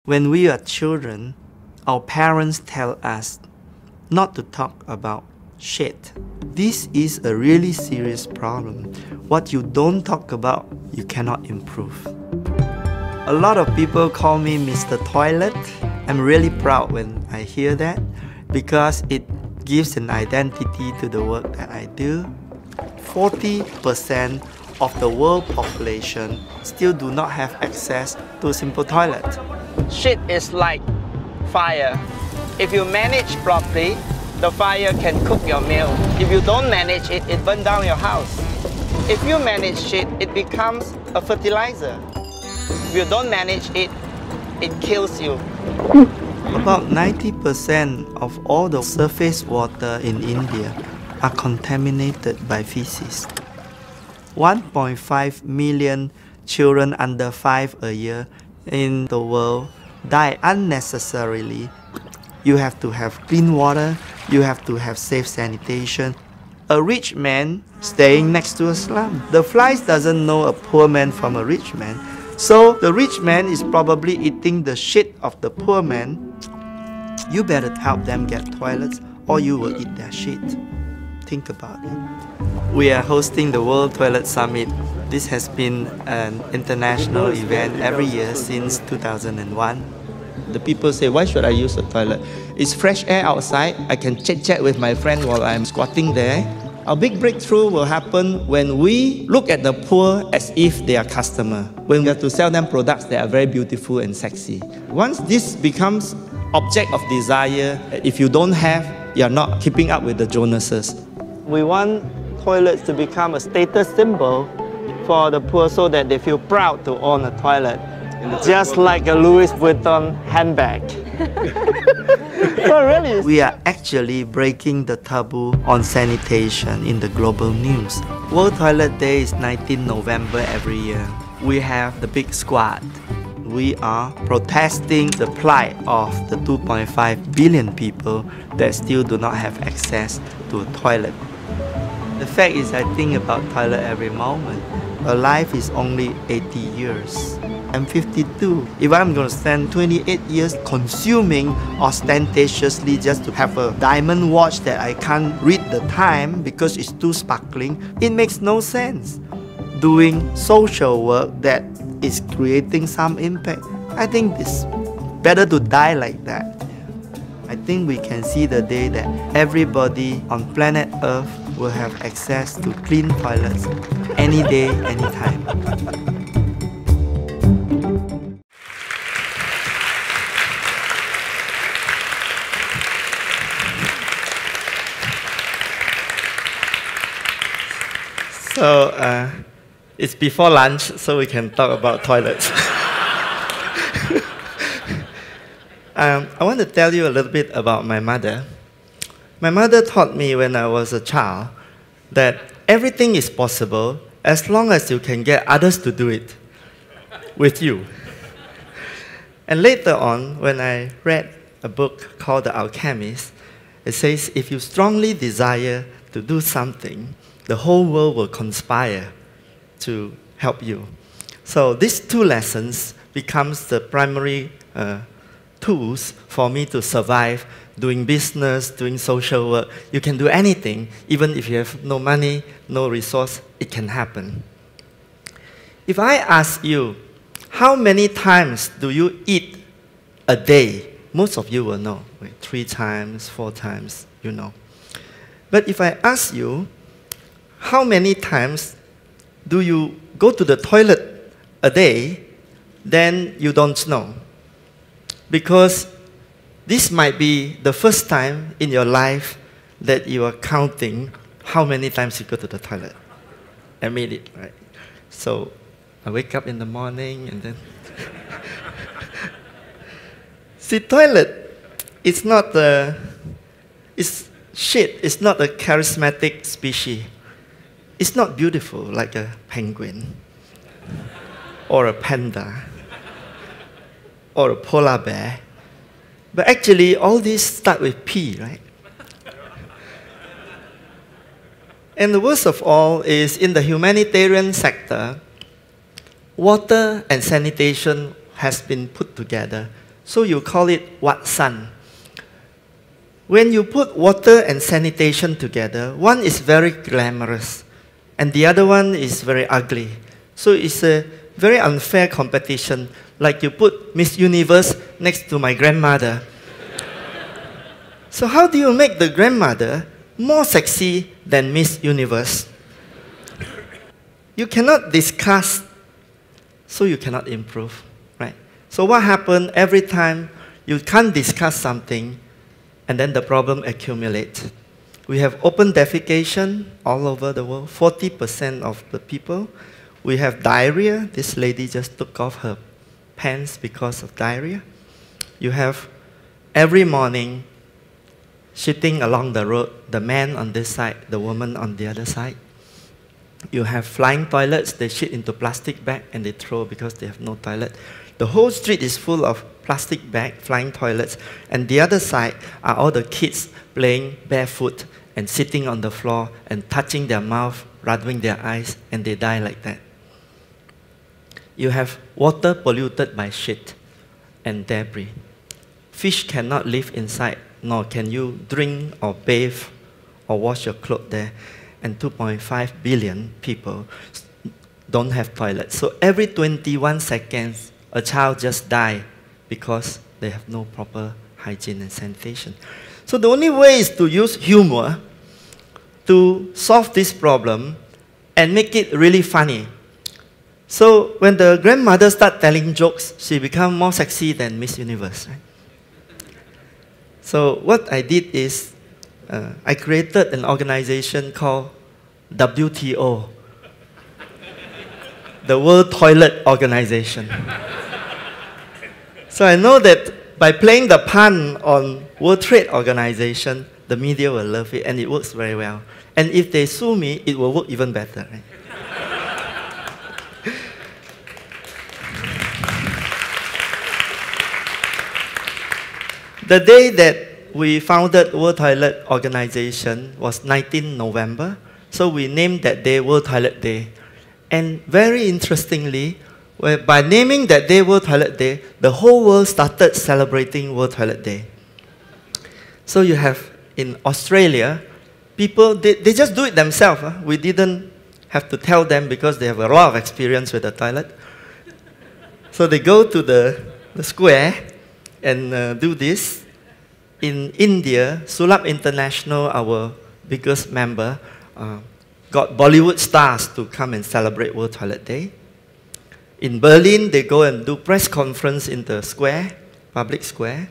When we are children, our parents tell us not to talk about shit. This is a really serious problem. What you don't talk about, you cannot improve. A lot of people call me Mr. Toilet. I'm really proud when I hear that because it gives an identity to the work that I do. 40% of the world population still do not have access to a simple toilet. Shit is like fire. If you manage properly, the fire can cook your meal. If you don't manage it, it burns down your house. If you manage shit, it becomes a fertilizer. If you don't manage it, it kills you. About 90% of all the surface water in India are contaminated by feces. 1.5 million children under 5 a year in the world die unnecessarily. You have to have clean water, you have to have safe sanitation. A rich man staying next to a slum. The flies doesn't know a poor man from a rich man. So the rich man is probably eating the shit of the poor man. You better help them get toilets or you will eat their shit. Think about it. We are hosting the World Toilet Summit. This has been an international event every year since 2001. The people say, why should I use a toilet? It's fresh air outside. I can chit-chat with my friend while I'm squatting there. Our big breakthrough will happen when we look at the poor as if they are customer. When we have to sell them products that are very beautiful and sexy. Once this becomes object of desire, if you don't have, you're not keeping up with the Jonases. We want toilets to become a status symbol for the poor so that they feel proud to own a toilet. Just like a Louis Vuitton handbag. No, really. We are actually breaking the taboo on sanitation in the global news. World Toilet Day is 19 November every year. We have the big squad. We are protesting the plight of the 2.5 billion people that still do not have access to a toilet. The fact is, I think about toilet every moment. A life is only 80 years. I'm 52. If I'm going to spend 28 years consuming ostentatiously just to have a diamond watch that I can't read the time because it's too sparkling, it makes no sense. Doing social work that is creating some impact, I think it's better to die like that. I think we can see the day that everybody on planet Earth will have access to clean toilets any day, anytime. So it's before lunch, so we can talk about toilets. I want to tell you a little bit about my mother. My mother taught me when I was a child that everything is possible as long as you can get others to do it with you. And later on, when I read a book called The Alchemist, it says if you strongly desire to do something, the whole world will conspire to help you. So these two lessons becomes the primary tools for me to survive doing business, doing social work. You can do anything, even if you have no money, no resource, it can happen. If I ask you, how many times do you eat a day? Most of you will know, like 3 times, 4 times, you know. But if I ask you, how many times do you go to the toilet a day, then you don't know. Because this might be the first time in your life that you are counting how many times you go to the toilet. Admit it, right? So I wake up in the morning and then... See, toilet, it's not it's shit, it's not a charismatic species. It's not beautiful like a penguin, or a panda, or a polar bear. But actually, all these start with P, right? And the worst of all is in the humanitarian sector, water and sanitation has been put together So you call it Watsan. When you put water and sanitation together, one is very glamorous and the other one is very ugly. So it's a very unfair competition, like you put Miss Universe next to my grandmother. So how do you make the grandmother more sexy than Miss Universe? You cannot discuss, so you cannot improve, right? So what happened every time you can't discuss something, and then the problem accumulates? We have open defecation all over the world, 40% of the people. We have diarrhea. This lady just took off her pants because of diarrhea. You have every morning shitting along the road, the man on this side, the woman on the other side. You have flying toilets, they shit into plastic bag and they throw because they have no toilet. The whole street is full of plastic bag, flying toilets, and the other side are all the kids playing barefoot and sitting on the floor and touching their mouth, rubbing their eyes, and they die like that. You have water polluted by shit and debris. Fish cannot live inside, nor can you drink or bathe or wash your clothes there. And 2.5 billion people don't have toilets. So every 21 seconds, a child just dies because they have no proper hygiene and sanitation. So the only way is to use humor to solve this problem and make it really funny. So when the grandmother starts telling jokes, she becomes more sexy than Miss Universe. Right? So what I did is, I created an organization called WTO, the World Toilet Organization. So I know that by playing the pun on World Trade Organization, the media will love it, and it works very well. And if they sue me, it will work even better. Right? The day that we founded World Toilet Organization was 19 November. So we named that day World Toilet Day. And very interestingly, by naming that day World Toilet Day, the whole world started celebrating World Toilet Day. So you have in Australia, people, they just do it themselves. Huh? We didn't have to tell them because they have a lot of experience with the toilet. So they go to the square and do this. In India, Sulab International, our biggest member, got Bollywood stars to come and celebrate World Toilet Day. In Berlin, they go and do press conference in the square, public square.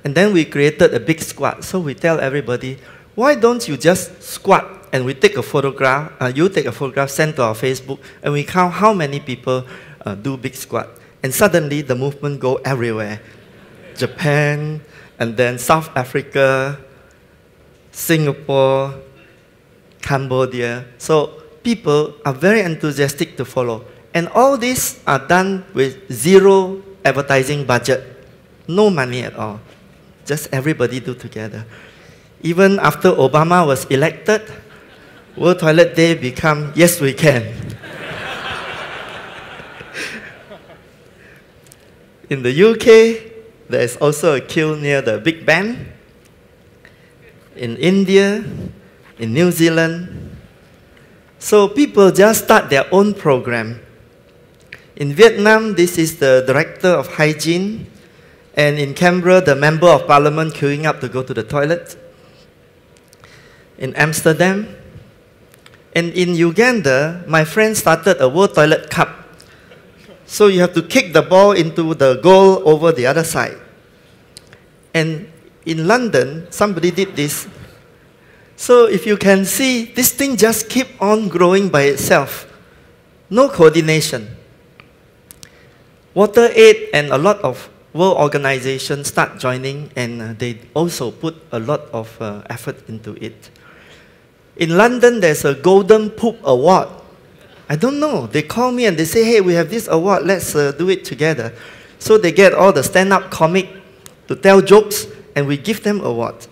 And then we created a big squad. So we tell everybody, why don't you just squat and we take a photograph, you take a photograph, send to our Facebook, and we count how many people do big squat. And suddenly the movement go everywhere. Japan, and then South Africa, Singapore, Cambodia. So people are very enthusiastic to follow. And all these are done with zero advertising budget. No money at all. Just everybody do together. Even after Obama was elected, World Toilet Day become Yes We Can. In the UK, there is also a queue near the Big Ben. In India, in New Zealand. So people just start their own program. In Vietnam, this is the director of hygiene. And in Canberra, the member of parliament queuing up to go to the toilet. In Amsterdam. And in Uganda, my friend started a World Toilet Cup. So you have to kick the ball into the goal over the other side. And in London, somebody did this. So if you can see, this thing just keep on growing by itself. No coordination. WaterAid and a lot of world organizations start joining, and they also put a lot of effort into it. In London, there's a Golden Poop Award. I don't know. They call me and they say, hey, we have this award. Let's do it together. So they get all the stand-up comic to tell jokes, and we give them award.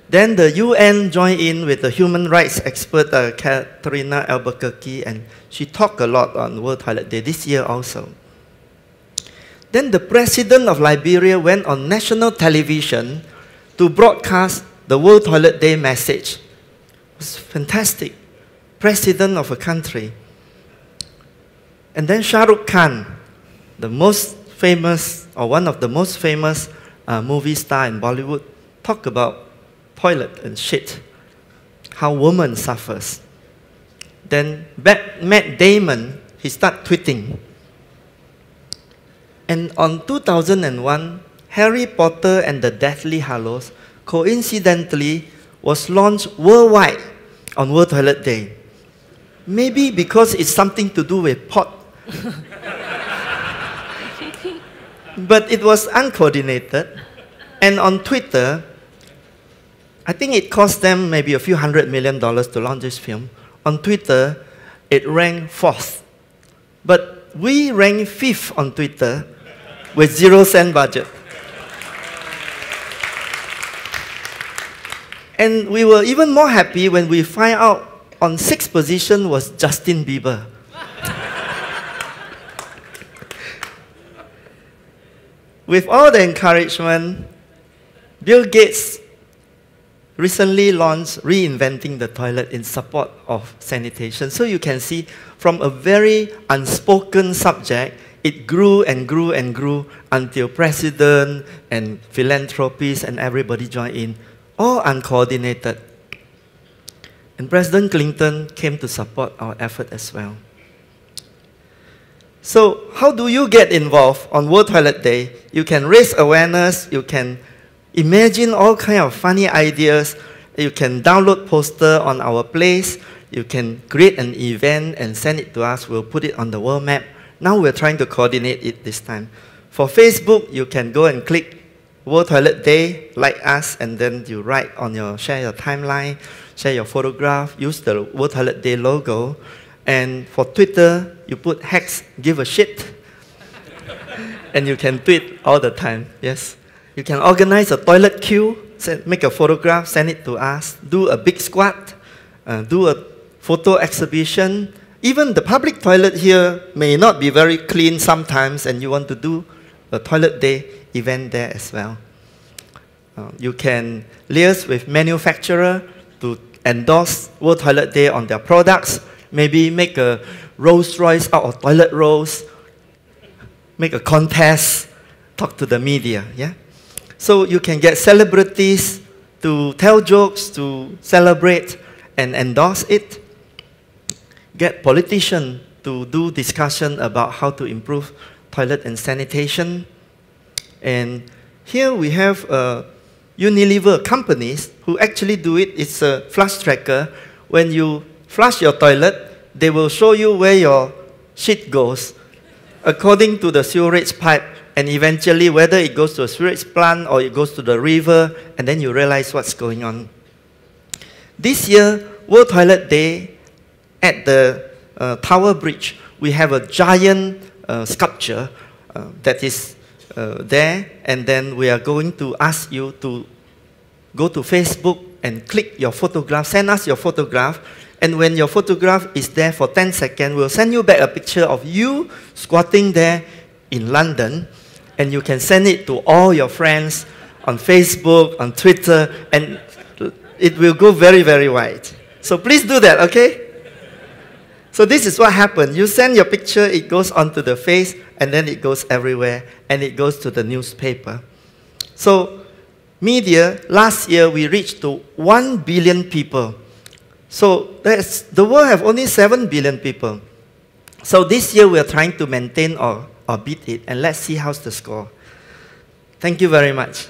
Then the UN joined in with the human rights expert, Katerina Albuquerque, and she talked a lot on World Toilet Day this year also. Then the president of Liberia went on national television to broadcast the World Toilet Day message. It was fantastic. President of a country. And then Shah Rukh Khan, the most famous, or one of the most famous movie star in Bollywood, talk about toilet and shit, how woman suffers. Then Matt Damon, he started tweeting. And on 2001, Harry Potter and the Deathly Hallows coincidentally was launched worldwide on World Toilet Day. Maybe because it's something to do with pot. But it was uncoordinated. And on Twitter, I think it cost them maybe a few $100 million to launch this film. On Twitter, it ranked 4th. But we ranked 5th on Twitter with 0-cent budget. And we were even more happy when we find out on 6th position was Justin Bieber. With all the encouragement, Bill Gates recently launched Reinventing the Toilet in support of sanitation. So you can see from a very unspoken subject, it grew and grew and grew until president and philanthropists and everybody joined in, all uncoordinated. And President Clinton came to support our effort as well. So how do you get involved on World Toilet Day? You can raise awareness, you can imagine all kinds of funny ideas, you can download poster on our place, you can create an event and send it to us, we'll put it on the world map. Now we're trying to coordinate it this time. For Facebook, you can go and click World Toilet Day, like us, and then you write on share your timeline, share your photograph, use the World Toilet Day logo. And for Twitter, you put #give a shit. And you can tweet all the time, yes. You can organize a toilet queue, make a photograph, send it to us, do a big squat, do a photo exhibition. Even the public toilet here may not be very clean sometimes, and you want to do a toilet day event there as well. You can liaise with manufacturer to endorse World Toilet Day on their products. Maybe make a Rolls Royce out of toilet rolls. Make a contest. Talk to the media, yeah? So you can get celebrities to tell jokes, to celebrate and endorse it. Get politicians to do discussion about how to improve toilet and sanitation. And here we have Unilever companies who actually do it. It's a flush tracker. When you flush your toilet, they will show you where your shit goes according to the sewerage pipe, and eventually whether it goes to a sewage plant or it goes to the river, and then you realize what's going on. This year, World Toilet Day, at the Tower Bridge, we have a giant sculpture that is there, and then we are going to ask you to go to Facebook and click your photograph, send us your photograph, and when your photograph is there for 10 seconds, we'll send you back a picture of you squatting there in London, and you can send it to all your friends on Facebook, on Twitter, and it will go very, very wide. So please do that, okay? So this is what happened. You send your picture, it goes onto the face, and then it goes everywhere, and it goes to the newspaper. So media, last year we reached to 1 billion people. So the world have only 7 billion people. So this year we are trying to maintain or beat it, and let's see how's the score. Thank you very much.